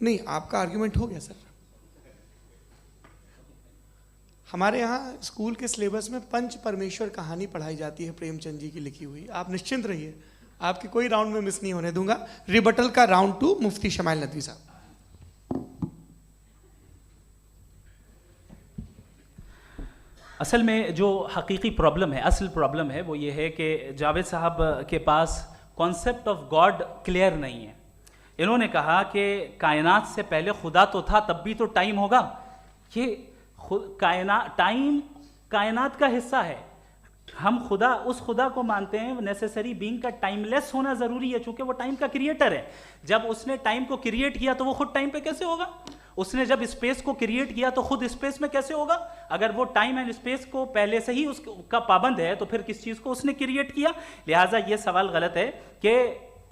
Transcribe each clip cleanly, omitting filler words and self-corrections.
نہیں آپ کا آرگیومنٹ ہو گیا سر. ہمارے یہاں اسکول کے سلیبس میں پنچ پرمیشور کہانی پڑھائی جاتی ہے پریم چند جی کی لکھی ہوئی. آپ نشچنت رہیے, آپ کی کوئی راؤنڈ میں مس نہیں ہونے دوں گا. ریبٹل کا راؤنڈ 2 مفتی شمائل ندوی صاحب. اصل میں جو حقیقی پرابلم ہے, اصل پرابلم ہے وہ یہ ہے کہ جاوید صاحب کے پاس کانسیپٹ آف گاڈ کلیئر نہیں ہے. انہوں نے کہا کہ کائنات سے پہلے خدا تو تھا, تب بھی تو ٹائم ہوگا. یہ ٹائم کائنات کا حصہ ہے. ہم خدا اس خدا کو مانتے ہیں نیسیسری بینگ کا ٹائم لیس ہونا ضروری ہے, چونکہ وہ ٹائم کا کریٹر ہے. جب اس نے ٹائم کو کریٹ کیا تو وہ خود ٹائم پہ کیسے ہوگا؟ اس نے جب اسپیس کو کریٹ کیا تو خود اسپیس میں کیسے ہوگا؟ اگر وہ ٹائم اینڈ اسپیس کو پہلے سے ہی اس کا پابند ہے تو پھر کس چیز کو اس نے کریٹ کیا؟ لہٰذا یہ سوال غلط ہے کہ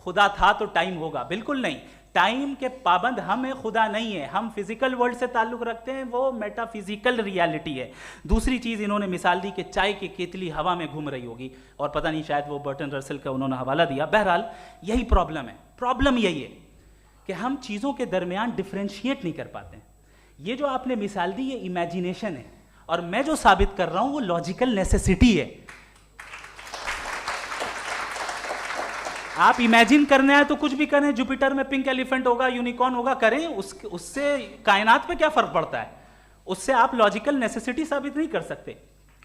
خدا تھا تو ٹائم ہوگا. بالکل نہیں. ٹائم کے پابند ہم ہیں, خدا نہیں ہے. ہم فزیکل ورلڈ سے تعلق رکھتے ہیں, وہ میٹا فزیکل ریالٹی ہے. دوسری چیز انہوں نے مثال دی کہ چائے کی کیتلی ہوا میں گھوم رہی ہوگی, اور پتہ نہیں شاید وہ برٹن رسل کا انہوں نے حوالہ دیا. بہرحال یہی پرابلم ہے. پرابلم یہی ہے کہ ہم چیزوں کے درمیان ڈفرینشیٹ نہیں کر پاتے ہیں. یہ جو آپ نے مثال دی یہ امیجینیشن ہے, اور میں جو ثابت کر رہا ہوں وہ لاجیکل نیسیسٹی ہے. آپ امیجن کرنا ہے تو کچھ بھی کریں, جوپیٹر میں پنک ایلیفنٹ ہوگا, یونیکارن ہوگا, کریں. اس سے کائنات پہ کیا فرق پڑتا ہے؟ اس سے آپ لاجیکل نیسیسٹی ثابت نہیں کر سکتے.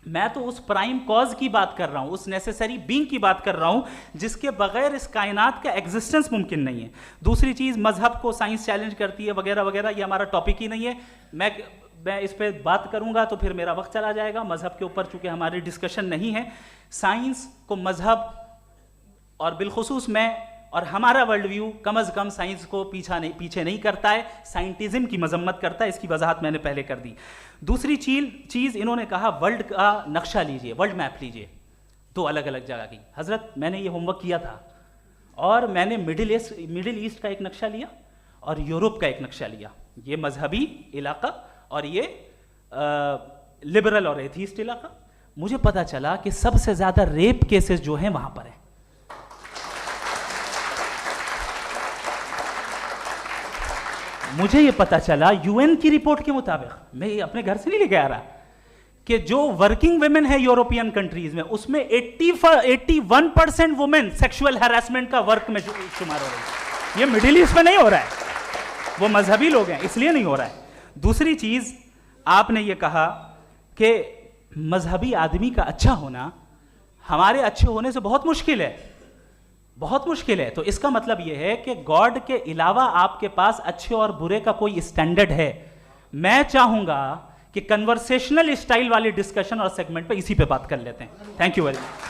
میں تو اس پرائم کاز کی بات کر رہا ہوں, اس نیسیسری بینگ کی بات کر رہا ہوں جس کے بغیر اس کائنات کا ایگزسٹنس ممکن نہیں ہے. دوسری چیز, مذہب کو سائنس چیلنج کرتی ہے وغیرہ وغیرہ, یہ ہمارا ٹاپک ہی نہیں ہے. میں اس پہ بات کروں گا تو پھر میرا وقت چلا جائے گا. مذہب کے اوپر چونکہ ہماری ڈسکشن نہیں ہے. سائنس کو مذہب اور بالخصوص میں اور ہمارا ورلڈ ویو کم از کم سائنس کو پیچھے نہیں کرتا ہے, سائنٹزم کی مذمت کرتا ہے. اس کی وضاحت میں نے پہلے کر دی. دوسری چیز انہوں نے کہا ورلڈ کا نقشہ لیجئے, ورلڈ میپ لیجئے, 2 الگ الگ جگہ کی. حضرت میں نے یہ ہوم ورک کیا تھا, اور میں نے مڈل ایسٹ کا ایک نقشہ لیا اور یورپ کا ایک نقشہ لیا. یہ مذہبی علاقہ اور یہ لبرل اور ایتھیسٹ علاقہ. مجھے پتا چلا کہ سب سے زیادہ ریپ کیسز جو ہیں وہاں پر ہیں. مجھے یہ پتا چلا یو این کی رپورٹ کے مطابق, میں یہ اپنے گھر سے نہیں لے کے آ رہا, کہ جو ورکنگ ویمن ہے یورپین کنٹریز میں, اس میں 81% وومن سیکشول ہراسمنٹ کا ورک میں شمار ہو رہی ہے. یہ مڈل ایسٹ میں نہیں ہو رہا ہے, وہ مذہبی لوگ ہیں اس لیے نہیں ہو رہا ہے. دوسری چیز, آپ نے یہ کہا کہ مذہبی آدمی کا اچھا ہونا ہمارے اچھے ہونے سے بہت مشکل ہے, بہت مشکل ہے. تو اس کا مطلب یہ ہے کہ گاڈ کے علاوہ آپ کے پاس اچھے اور برے کا کوئی اسٹینڈرڈ ہے. میں چاہوں گا کہ کنورسیشنل اسٹائل والی ڈسکشن اور سیگمنٹ پہ اسی پہ بات کر لیتے ہیں. Thank you very much.